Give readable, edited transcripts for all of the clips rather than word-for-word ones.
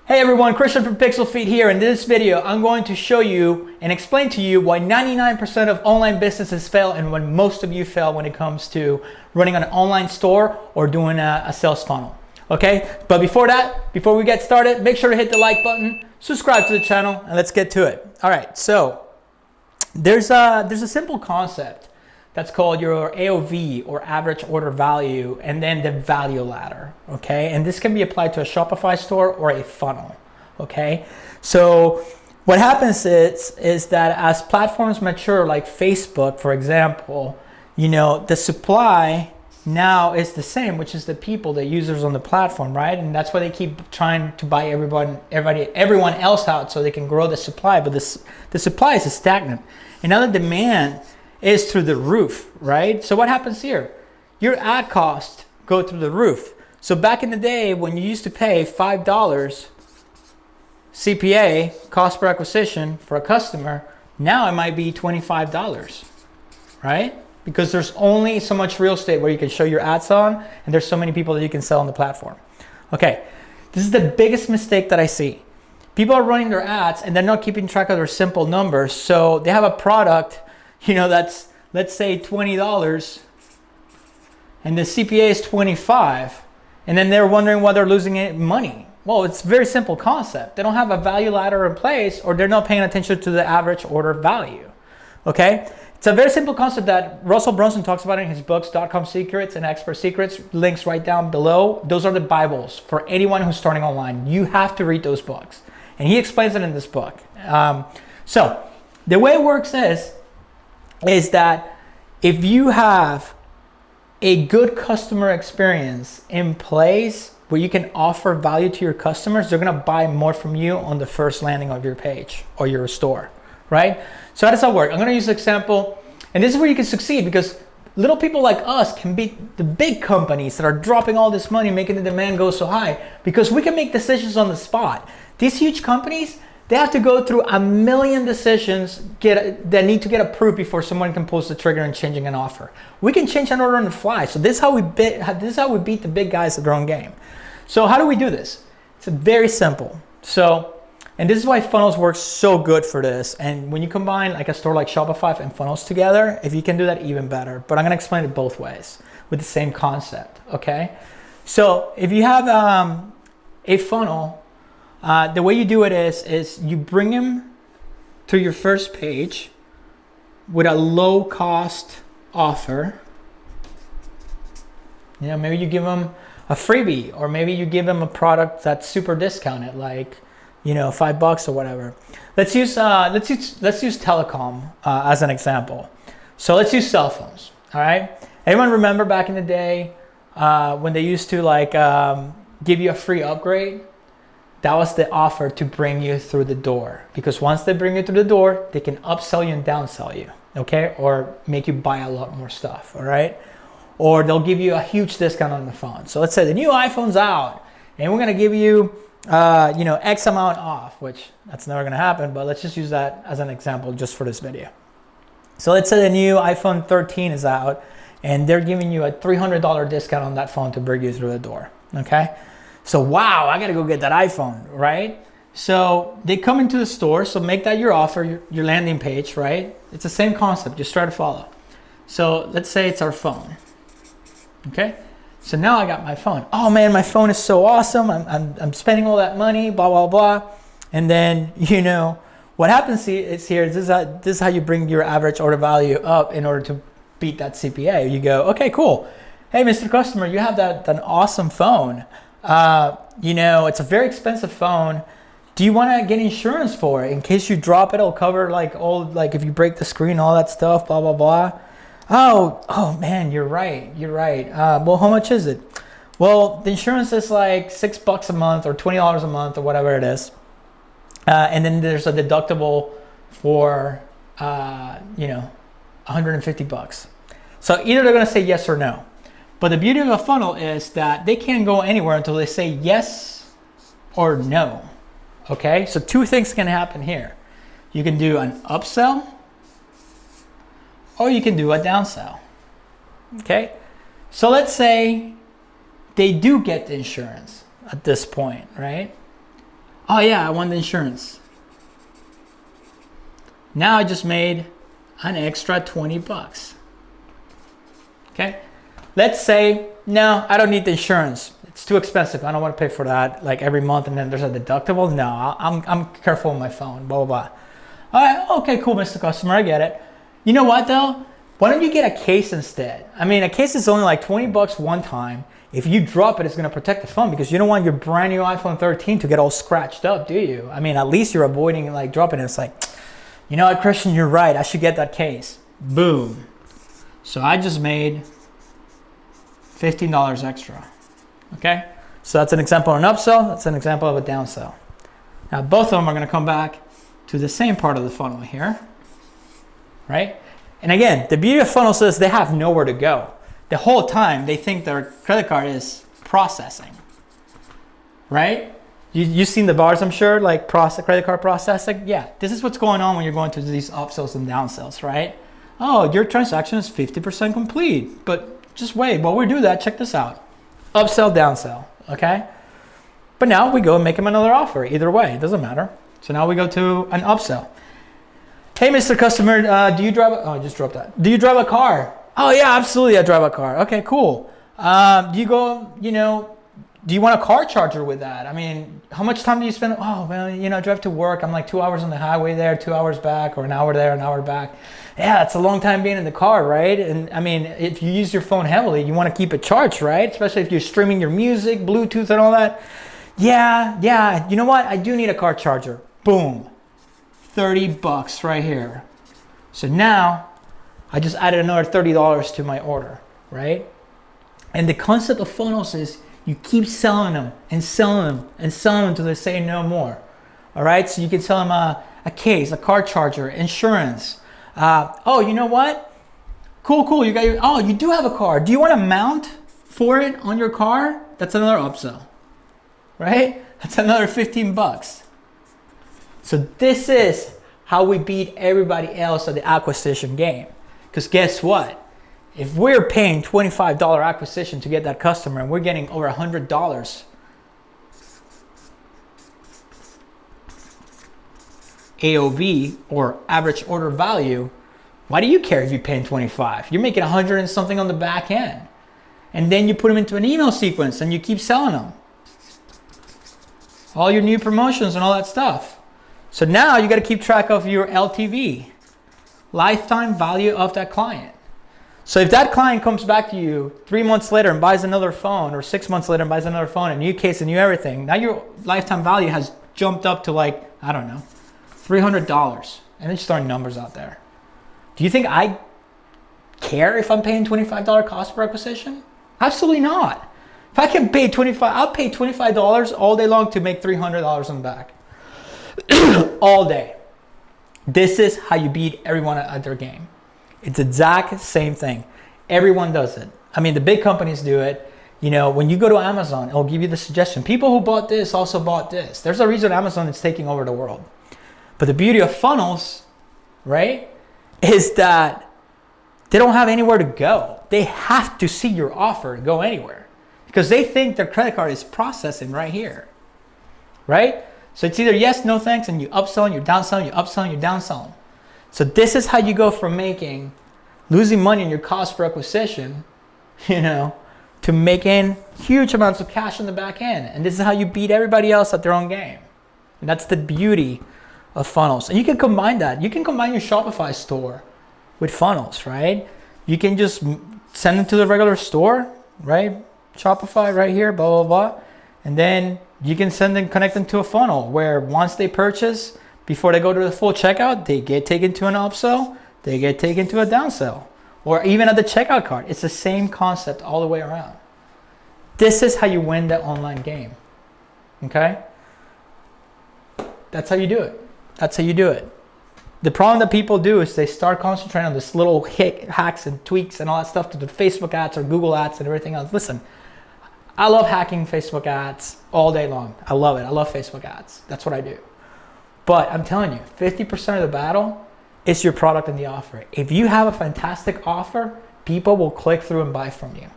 Hey everyone, Christian from PixlFeed here. In this video, I'm going to show you and explain to you why 99% of online businesses fail and when most of you fail when it comes to running an online store or doing a sales funnel. Okay, but before we get started, make sure to hit the like button, subscribe to the channel, and let's get to it. All right, so there's a simple concept that's called your AOV, or average order value, and then the value ladder, okay? And this can be applied to a Shopify store or a funnel, okay? So what happens is that as platforms mature, like Facebook, for example, you know, the supply now is the same, which is the people, the users on the platform, right? And that's why they keep trying to buy everyone else out so they can grow the supply, but the supply is stagnant. And now the demand is through the roof, right? So what happens here? Your ad costs go through the roof. So back in the day when you used to pay $5 CPA, cost per acquisition, for a customer, now it might be $25, right? Because there's only so much real estate where you can show your ads on, and there's so many people that you can sell on the platform. Okay, this is the biggest mistake that I see. People are running their ads and they're not keeping track of their simple numbers. So they have a product, you know, that's, let's say $20, and the CPA is 25, and then they're wondering why they're losing money. Well, it's a very simple concept. They don't have a value ladder in place, or they're not paying attention to the average order value, okay? It's a very simple concept that Russell Brunson talks about in his books, .com Secrets and Expert Secrets, links right down below. Those are the Bibles for anyone who's starting online. You have to read those books, and he explains it in this book. So the way it works is that if you have a good customer experience in place where you can offer value to your customers, they're gonna buy more from you on the first landing of your page or your store, right? So how does that work? I'm gonna use an example, and this is where you can succeed, because little people like us can beat the big companies that are dropping all this money, making the demand go so high, because we can make decisions on the spot. These huge companies, they have to go through a million decisions that need to get approved before someone can pull the trigger and changing an offer. We can change an order on the fly. So this is how we beat the big guys at their own game. So how do we do this? It's very simple. So, and this is why funnels work so good for this. And when you combine like a store like Shopify and funnels together, if you can do that, even better. But I'm gonna explain it both ways with the same concept, okay? So if you have a funnel, the way you do it is you bring them to your first page with a low cost offer. You know, maybe you give them a freebie, or maybe you give them a product that's super discounted, like, you know, $5 or whatever. Let's use telecom as an example. So let's use cell phones. All right. Anyone remember back in the day when they used to like give you a free upgrade? That was the offer to bring you through the door, because once they bring you through the door, they can upsell you and downsell you, okay? Or make you buy a lot more stuff, all right? Or they'll give you a huge discount on the phone. So let's say the new iPhone's out and we're gonna give you, you know, X amount off, which that's never gonna happen, but let's just use that as an example just for this video. So let's say the new iPhone 13 is out and they're giving you a $300 discount on that phone to bring you through the door, okay? So wow, I gotta go get that iPhone, right? So they come into the store, so make that your offer, your landing page, right? It's the same concept, just try to follow. So let's say it's our phone, okay? So now I got my phone. Oh man, my phone is so awesome. I'm spending all that money, blah, blah, blah. And then, you know, what happens is this is how you bring your average order value up in order to beat that CPA. You go, okay, cool. Hey, Mr. Customer, you have that awesome phone. You know, it's a very expensive phone. Do you want to get insurance for it? In case you drop it, it'll cover like all, like if you break the screen, all that stuff, blah, blah, blah. Oh man, you're right. Well, how much is it? Well, the insurance is like $6 a month or $20 a month or whatever it is. And then there's a deductible for, you know, $150. So either they're going to say yes or no. But the beauty of a funnel is that they can't go anywhere until they say yes or no, okay? So two things can happen here. You can do an upsell, or you can do a downsell, okay? So let's say they do get the insurance at this point, right? Oh yeah, I want the insurance. Now I just made an extra 20 bucks. Okay. Let's say, no, I don't need the insurance. It's too expensive. I don't want to pay for that like every month and then there's a deductible. No, I'm careful with my phone, blah, blah, blah. All right, okay, cool, Mr. Customer, I get it. You know what though? Why don't you get a case instead? I mean, a case is only like 20 bucks one time. If you drop it, it's gonna protect the phone because you don't want your brand new iPhone 13 to get all scratched up, do you? I mean, at least you're avoiding like dropping it. It's like, you know what, Christian, you're right. I should get that case. Boom. So I just made $15 extra, okay? So that's an example of an upsell. That's an example of a downsell. Now, both of them are gonna come back to the same part of the funnel here, right? And again, the beauty of funnels is they have nowhere to go. The whole time they think their credit card is processing, right? You've seen the bars, I'm sure, like credit card processing. Yeah, this is what's going on when you're going to these upsells and downsells, right? Oh, your transaction is 50% complete, but just wait, while we do that, check this out. Upsell, downsell, okay? But now we go and make them another offer. Either way, it doesn't matter. So now we go to an upsell. Hey, Mr. Customer, do you drive oh, I just dropped that. Do you drive a car? Oh yeah, absolutely, I drive a car. Okay, cool. Do you go, do you want a car charger with that? I mean, how much time do you spend? Oh, well, I drive to work. I'm like 2 hours on the highway there, 2 hours back, or an hour there, an hour back. Yeah, it's a long time being in the car, right? And I mean, if you use your phone heavily, you want to keep it charged, right? Especially if you're streaming your music, Bluetooth and all that. Yeah, you know what? I do need a car charger. Boom, 30 bucks right here. So now I just added another $30 to my order, right? And the concept of funnels is you keep selling them and selling them and selling them until they say no more. All right, so you can sell them a case, a car charger, insurance. Oh, you know what? Cool. You do have a car. Do you want a mount for it on your car? That's another upsell, right? That's another 15 bucks. So this is how we beat everybody else at the acquisition game. Because guess what? If we're paying $25 acquisition to get that customer and we're getting over $100 AOV or average order value, why do you care if you're paying 25? You're making 100 and something on the back end. And then you put them into an email sequence and you keep selling them. All your new promotions and all that stuff. So now you got to keep track of your LTV, lifetime value of that client. So if that client comes back to you 3 months later and buys another phone, or 6 months later and buys another phone, a new case, a new everything, now your lifetime value has jumped up to like, I don't know, $300. And then just throwing numbers out there. Do you think I care if I'm paying $25 cost per acquisition? Absolutely not. If I can pay I'll pay $25 all day long to make $300 on the back. All day. This is how you beat everyone at their game. It's exact same thing. Everyone does it. I mean, the big companies do it. When you go to Amazon, it'll give you the suggestion. People who bought this also bought this. There's a reason Amazon is taking over the world. But the beauty of funnels, right, is that they don't have anywhere to go. They have to see your offer to go anywhere because they think their credit card is processing right here, right? So it's either yes, no thanks, and you upsell and you're downselling, you upsell and you're downselling. So this is how you go from losing money in your cost per acquisition, to making huge amounts of cash on the back end. And this is how you beat everybody else at their own game. And that's the beauty of funnels. And you can combine that. You can combine your Shopify store with funnels, right? You can just send it to the regular store, right? Shopify right here, blah, blah, blah. And then you can connect them to a funnel where once they purchase, before they go to the full checkout, they get taken to an upsell, they get taken to a downsell, or even at the checkout cart. It's the same concept all the way around. This is how you win the online game, okay? That's how you do it. That's how you do it. The problem that people do is they start concentrating on this little hacks and tweaks and all that stuff to the Facebook ads or Google ads and everything else. Listen, I love hacking Facebook ads all day long. I love it. I love Facebook ads. That's what I do. But I'm telling you, 50% of the battle is your product and the offer. If you have a fantastic offer, people will click through and buy from you.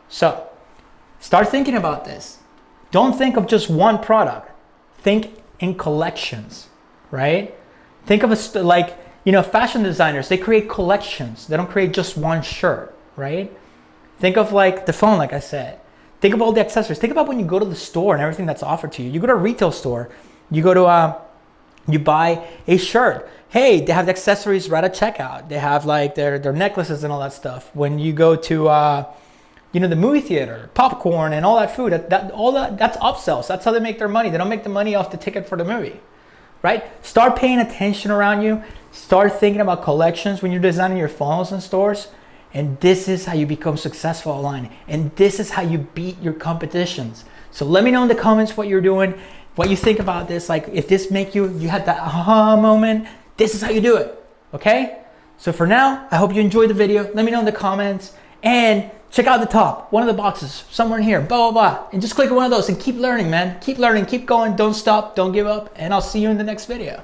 So start thinking about this. Don't think of just one product. Think in collections, right? Think of fashion designers, they create collections. They don't create just one shirt, right? Think of like the phone, like I said. Think of all the accessories. Think about when you go to the store and everything that's offered to you. You go to a retail store, you go to you buy a shirt. Hey, they have the accessories right at checkout. They have like their necklaces and all that stuff. When you go to the movie theater, popcorn and all that food, that's upsells. That's how they make their money. They don't make the money off the ticket for the movie, right? Start paying attention around you. Start thinking about collections when you're designing your funnels in stores. And this is how you become successful online. And this is how you beat your competitions. So let me know in the comments what you're doing, what you think about this. Like if this make you had that aha moment, this is how you do it, okay? So for now, I hope you enjoyed the video. Let me know in the comments and check out the top, one of the boxes, somewhere in here, blah, blah, blah. And just click on one of those and keep learning, man. Keep learning, keep going, don't stop, don't give up. And I'll see you in the next video.